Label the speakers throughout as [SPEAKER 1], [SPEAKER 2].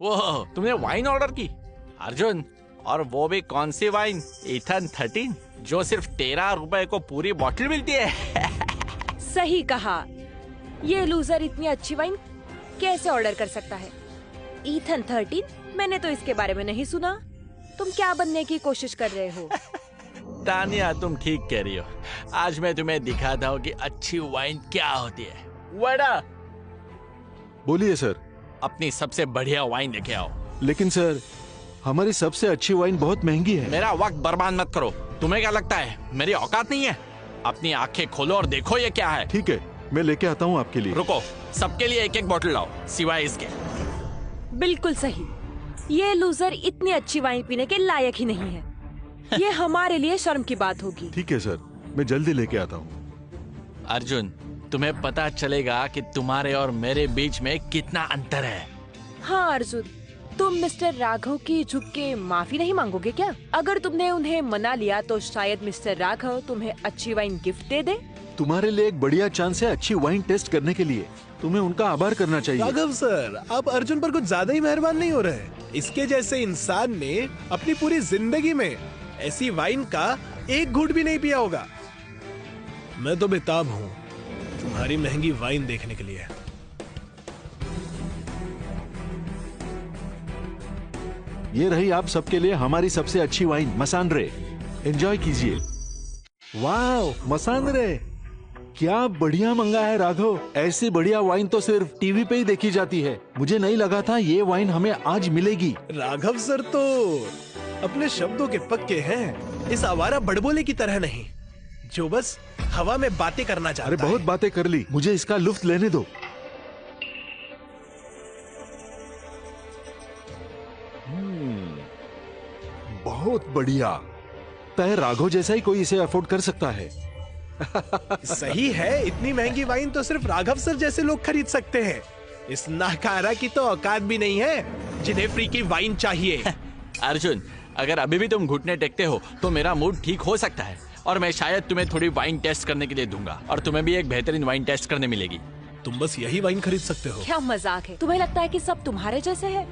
[SPEAKER 1] वो तुमने wine order की अर्जुन, और वो भी कौन सी वाइन? ईथन 13 जो सिर्फ 13 रुपए को पूरी बोतल मिलती है।
[SPEAKER 2] सही कहा। ये लूजर इतनी अच्छी वाइन कैसे ऑर्डर कर सकता है? ईथन 13? मैंने तो इसके बारे में नहीं सुना। तुम क्या बनने की कोशिश कर रहे हो?
[SPEAKER 1] तानिया, तुम ठीक कह रही हो। आज मैं तुम्हें दिखाता हूँ कि अच्छी वाइन क्या होती है। वड़ा,
[SPEAKER 3] बोलिए सर।
[SPEAKER 1] अपनी सबसे बढ़िया वाइन लेके आओ।
[SPEAKER 3] लेकिन सर, हमारी सबसे अच्छी वाइन बहुत महंगी है।
[SPEAKER 1] मेरा वक्त बर्बाद मत करो। तुम्हें क्या लगता है मेरी औकात नहीं है? अपनी आंखें खोलो और देखो ये क्या है।
[SPEAKER 3] ठीक है, मैं लेके आता हूँ आपके लिए।
[SPEAKER 1] रुको, सबके लिए एक एक बोतल लाओ, सिवाय इसके।
[SPEAKER 2] बिल्कुल सही। ये लूजर इतनी अच्छी वाइन पीने के लायक ही नहीं है। ये हमारे लिए शर्म की बात होगी।
[SPEAKER 3] ठीक है सर, मैं जल्दी लेके आता हूँ।
[SPEAKER 1] अर्जुन, तुम्हें पता चलेगा कि तुम्हारे और मेरे बीच में कितना अंतर है।
[SPEAKER 2] हाँ अर्जुन, तुम मिस्टर राघव की झुक के माफी नहीं मांगोगे क्या? अगर तुमने उन्हें मना लिया तो शायद मिस्टर राघव तुम्हें अच्छी वाइन गिफ्ट दे दे।
[SPEAKER 3] तुम्हारे लिए एक बढ़िया चांस है अच्छी वाइन टेस्ट करने के लिए। तुम्हें उनका आभार करना चाहिए।
[SPEAKER 4] राघव सर, आप अर्जुन पर कुछ ज्यादा ही मेहरबान नहीं हो रहे। इसके जैसे इंसान ने अपनी पूरी जिंदगी में ऐसी वाइन का एक घूंट भी नहीं पिया होगा। मैं तो बेताब हूँ तुम्हारी महंगी वाइन देखने के लिए।
[SPEAKER 3] ये रही आप सबके लिए हमारी सबसे अच्छी वाइन मसानरे। एंजॉय कीजिए। वाह, मसानरे क्या बढ़िया मंगा है राघव। ऐसी बढ़िया वाइन तो सिर्फ टीवी पे ही देखी जाती है। मुझे नहीं लगा था ये वाइन हमें आज मिलेगी।
[SPEAKER 4] राघव सर तो अपने शब्दों के पक्के हैं, इस आवारा बड़बोले की तरह नहीं जो बस हवा में बातें करना चाहता है।
[SPEAKER 3] अरे बहुत बातें कर ली, मुझे इसका लुत्फ लेने दो। बहुत बढ़िया। तय राघव जैसा ही कोई इसे अफोर्ड कर सकता है।
[SPEAKER 4] सही है, इतनी महंगी वाइन तो सिर्फ राघव सर जैसे लोग खरीद सकते हैं। इस नाकारा की तो औकात भी नहीं है जिन्हें फ्री की वाइन चाहिए।
[SPEAKER 1] अर्जुन, अगर अभी भी तुम घुटने टेकते हो तो मेरा मूड ठीक हो सकता है और मैं शायद तुम्हें थोड़ी वाइन टेस्ट करने के लिए दूंगा और तुम्हें भी एक बेहतरीन वाइन टेस्ट करने मिलेगी।
[SPEAKER 4] तुम बस यही वाइन खरीद सकते हो।
[SPEAKER 2] क्या मजाक है? तुम्हें लगता है कि सब तुम्हारे जैसे है,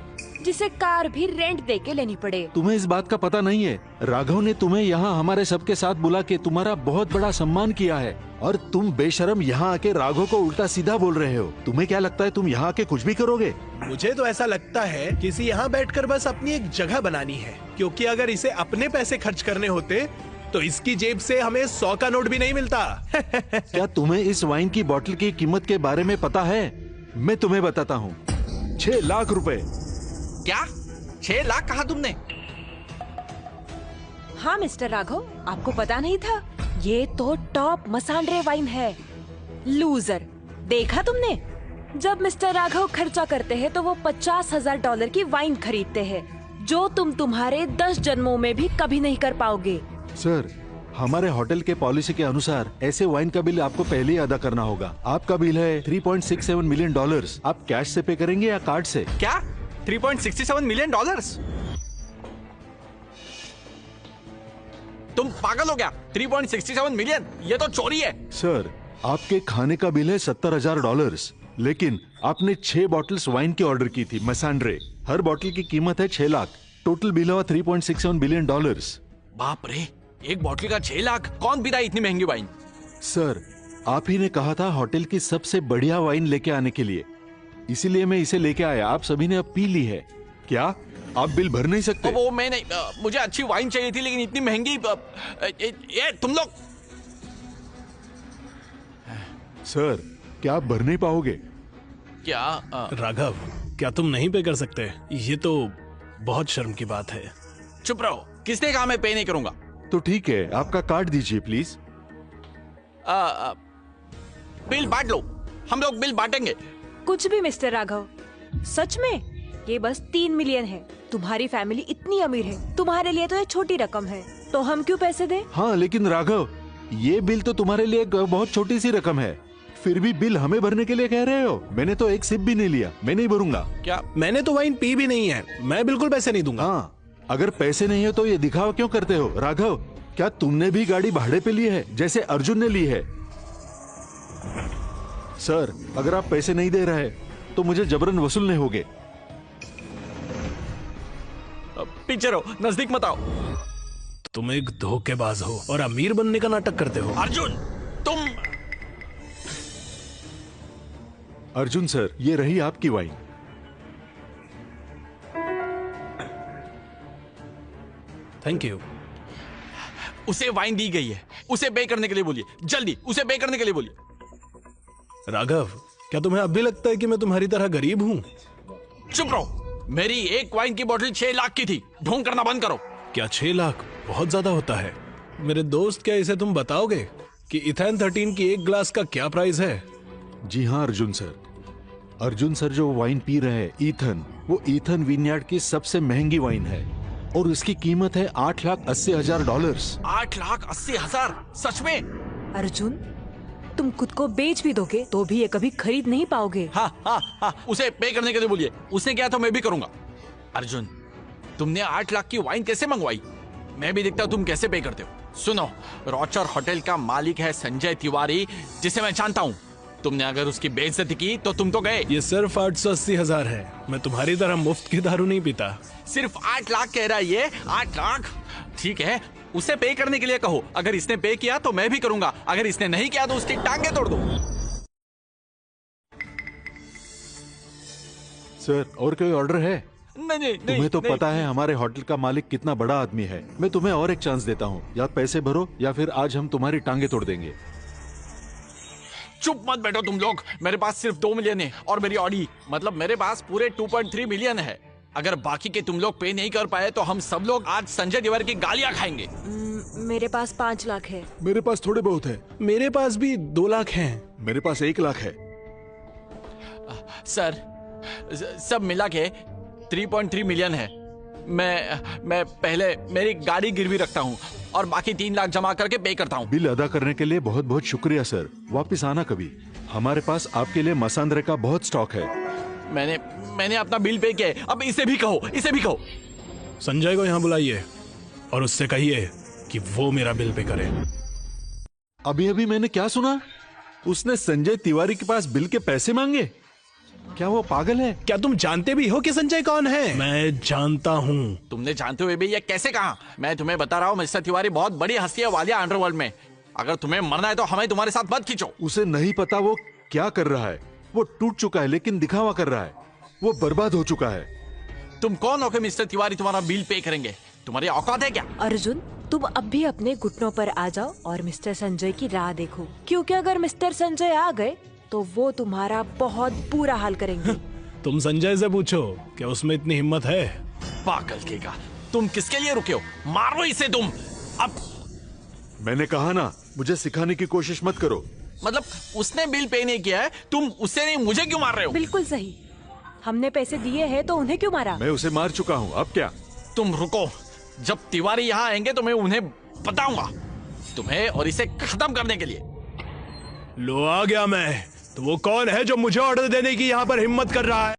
[SPEAKER 2] जिसे कार भी रेंट दे के लेनी पड़े?
[SPEAKER 3] तुम्हें इस बात का पता नहीं है, राघव ने तुम्हें यहाँ हमारे सबके साथ बुला के तुम्हारा बहुत बड़ा सम्मान किया है और तुम बेशरम यहाँ आके राघव को उल्टा सीधा बोल रहे हो। तुम्हें क्या लगता है तुम यहाँ आके कुछ भी करोगे?
[SPEAKER 4] मुझे तो ऐसा लगता है कि इसे यहाँ बैठकर बस अपनी एक जगह बनानी है, क्योंकि अगर इसे अपने पैसे खर्च करने होते तो इसकी जेब से हमें 100 का नोट भी नहीं मिलता।
[SPEAKER 3] क्या तुम्हें इस वाइन की बोतल की कीमत के बारे में पता है? मैं तुम्हें बताता हूँ, 6 लाख रुपए।
[SPEAKER 1] क्या? 6 लाख कहा तुमने?
[SPEAKER 2] हाँ मिस्टर राघव, आपको पता नहीं था? ये तो टॉप मसानरे वाइन है। लूजर, देखा तुमने? जब मिस्टर राघव खर्चा करते हैं तो वो $50,000 की वाइन खरीदते हैं, जो तुम तुम्हारे 10 जन्मों में भी कभी नहीं कर पाओगे।
[SPEAKER 3] सर, हमारे होटल के पॉलिसी के अनुसार ऐसे वाइन का बिल आपको पहले ही अदा करना होगा। आपका बिल है $3.67 मिलियन। आप कैश से पे करेंगे या कार्ड से?
[SPEAKER 1] क्या? $3.67 मिलियन? तुम पागल हो गया? 3.67 मिलियन? ये तो चोरी है।
[SPEAKER 3] सर, आपके खाने का बिल है $70,000, लेकिन आपने 6 बॉटल्स वाइन की ऑर्डर की थी मसानरे। हर बॉटल की कीमत है 6 लाख। टोटल बिल हुआ $3.67 बिलियन।
[SPEAKER 1] बाप रे, एक बॉटल का 6 लाख? कौन पीता है इतनी महंगी वाइन?
[SPEAKER 3] सर, आप ही ने कहा था होटल की सबसे बढ़िया वाइन लेके आने के लिए, इसीलिए मैं इसे लेके आया। आप सभी ने अब पी ली है। क्या आप बिल भर नहीं सकते?
[SPEAKER 1] वो मैं नहीं, मुझे अच्छी वाइन चाहिए थी, लेकिन इतनी महंगी। ये तुम लोग।
[SPEAKER 3] सर, क्या आप भर नहीं पाओगे?
[SPEAKER 1] क्या?
[SPEAKER 4] राघव, क्या तुम नहीं पे कर सकते? ये तो बहुत शर्म की बात है।
[SPEAKER 1] चुप रहो, किसने कहा मैं पे नहीं करूंगा?
[SPEAKER 3] तो ठीक है, आपका कार्ड दीजिए प्लीज।
[SPEAKER 1] बिल बांट लो, हम लोग बिल बांटेंगे।
[SPEAKER 2] कुछ भी मिस्टर राघव, सच में ये बस 3 मिलियन है। तुम्हारी फैमिली इतनी अमीर है, तुम्हारे लिए तो ये छोटी रकम है, तो हम क्यों पैसे दें?
[SPEAKER 3] हाँ, लेकिन राघव, ये बिल तो तुम्हारे लिए एक बहुत छोटी सी रकम है, फिर भी बिल हमें भरने के लिए कह रहे हो? मैंने तो एक सिप भी नहीं लिया, मैं नहीं भरूंगा।
[SPEAKER 1] क्या?
[SPEAKER 4] मैंने तो वाइन पी भी नहीं है, मैं बिल्कुल पैसे नहीं दूंगा।
[SPEAKER 3] हाँ, अगर पैसे नहीं हो तो ये दिखावा क्यों करते हो? राघव, क्या तुमने भी गाड़ी भाड़े पे ली है जैसे अर्जुन ने ली है? सर, अगर आप पैसे नहीं दे रहे तो मुझे जबरन वसूलने होंगे।
[SPEAKER 1] पीछे रहो, नजदीक मत आओ।
[SPEAKER 4] तुम एक धोखेबाज हो और अमीर बनने का नाटक करते हो।
[SPEAKER 1] अर्जुन, तुम।
[SPEAKER 3] अर्जुन सर, ये रही आपकी वाइन।
[SPEAKER 4] Thank you.
[SPEAKER 1] उसे वाइन दी गई है, उसे पे करने के लिए बोलिए, जल्दी उसे पे करने के लिए बोलिए।
[SPEAKER 4] राघव, क्या तुम्हें अब भी लगता है कि मैं तुम्हारी तरह गरीब हूं?
[SPEAKER 1] चुप रहो, मेरी एक वाइन की बोतल 6 लाख की थी, ढोंग करना बंद करो।
[SPEAKER 4] क्या 6 लाख बहुत ज्यादा होता है? मेरे दोस्त, क्या इसे तुम बताओगे कि इथेन 13 की एक ग्लास का क्या प्राइस है?
[SPEAKER 3] जी हाँ अर्जुन सर। अर्जुन सर जो वाइन पी रहे हैं ईथन, वो ईथन विनयार्ड की सबसे महंगी वाइन है और इसकी कीमत है $8,80,000।
[SPEAKER 1] $8,80,000? सच में?
[SPEAKER 2] अर्जुन, तुम खुद को बेच भी दोगे तो भी ये कभी खरीद नहीं पाओगे।
[SPEAKER 1] हाँ हाँ हाँ, उसे पे करने के लिए बोलिए। उसने किया तो मैं भी करूंगा। अर्जुन, तुमने 8 लाख की वाइन कैसे मंगवाई? मैं भी देखता हूँ तुम कैसे पे करते हो। सुनो, रॉचर होटल का मालिक है संजय तिवारी, जिसे मैं जानता हूँ। तुमने अगर उसकी बेइज्जती की तो तुम तो गए।
[SPEAKER 4] ये सिर्फ 880,000 है। मैं तुम्हारी तरह मुफ्त की दारू नहीं पीता।
[SPEAKER 1] सिर्फ 8 लाख कह रहा है ये? 8 लाख? ठीक है, उसे पे करने के लिए कहो। अगर इसने पे किया तो मैं भी करूंगा, अगर इसने नहीं किया तो उसकी टांगे तोड़ दो।
[SPEAKER 3] सर, और कोई ऑर्डर है?
[SPEAKER 1] नहीं,
[SPEAKER 3] तुम्हें तो पता है हमारे होटल का मालिक कितना बड़ा आदमी है। मैं तुम्हें और एक चांस देता हूँ, या पैसे भरो या फिर आज हम तुम्हारी टांगे तोड़ देंगे।
[SPEAKER 1] चुप मत बैठो तुम लोग। मेरे पास सिर्फ 2 मिलियन है और मेरी ऑडी, मतलब मेरे पास पूरे 2.3 मिलियन है। अगर बाकी के तुम लोग पे नहीं कर पाए तो हम सब लोग आज संजय तिवारी की गालियां खाएंगे।
[SPEAKER 2] मेरे पास 5 लाख है।
[SPEAKER 3] मेरे पास थोड़े बहुत है।
[SPEAKER 4] मेरे पास भी 2 लाख हैं।
[SPEAKER 3] मेरे पास 1 लाख है।
[SPEAKER 1] सर, सब मिला के 3.3 मिलियन है। मैं पहले मेरी गाड़ी गिरवी रखता हूँ और बाकी 3 लाख जमा करके पे करता हूँ।
[SPEAKER 3] बिल अदा करने के लिए बहुत बहुत शुक्रिया सर। वापस आना कभी। हमारे पास आपके लिए मसांद्रे का बहुत स्टॉक है।
[SPEAKER 1] मैंने अपना बिल पे किया है। अब इसे भी कहो, इसे भी कहो।
[SPEAKER 4] संजय को यहाँ बुलाइए और उससे कहिए कि वो मेरा बिल पे करे।
[SPEAKER 3] अभी अभी मैंने क्या सुना? उसने संजय तिवारी के पास बिल के पैसे मांगे? क्या वो पागल है?
[SPEAKER 4] क्या तुम जानते भी हो कि संजय कौन है? मैं जानता हूँ।
[SPEAKER 1] तुमने जानते हुए भी ये कैसे कहा? मैं तुम्हें बता रहा हूँ, मिस्टर तिवारी बहुत बड़ी हस्ती है वालिया अंडरवर्ल्ड में। अगर तुम्हें मरना है तो हमें तुम्हारे साथ मत खींचो।
[SPEAKER 3] उसे नहीं पता वो क्या कर रहा है। वो टूट चुका है लेकिन दिखावा कर रहा है। वो बर्बाद हो चुका है।
[SPEAKER 1] तुम कौन हो कि मिस्टर तिवारी तुम्हारा बिल पे करेंगे? तुम्हारी औकात है क्या?
[SPEAKER 2] अर्जुन, तुम अब भी अपने घुटनों पर आ जाओ और मिस्टर संजय की राह देखो, क्योंकि अगर मिस्टर संजय आ गए तो वो तुम्हारा बहुत बुरा हाल करेंगे।
[SPEAKER 4] तुम संजय से पूछो, क्या उसमें इतनी हिम्मत है?
[SPEAKER 1] पागल केगा, तुम किसके लिए रुके हो? मारो इसे तुम अब।
[SPEAKER 3] मैंने कहा ना, मुझे सिखाने की कोशिश मत करो।
[SPEAKER 1] मतलब उसने बिल पे नहीं किया है, तुम उससे नहीं मुझे क्यों मार रहे हो?
[SPEAKER 2] बिल्कुल सही। हमने पैसे दिए हैं तो उन्हें क्यों मारा?
[SPEAKER 3] मैं उसे मार चुका हूँ, अब क्या?
[SPEAKER 1] तुम रुको, जब तिवारी यहाँ आएंगे तो मैं उन्हें बताऊंगा तुम्हें और इसे खत्म करने के लिए।
[SPEAKER 4] लो आ गया मैं। तो वो कौन है जो मुझे ऑर्डर देने की यहाँ पर हिम्मत कर रहा है?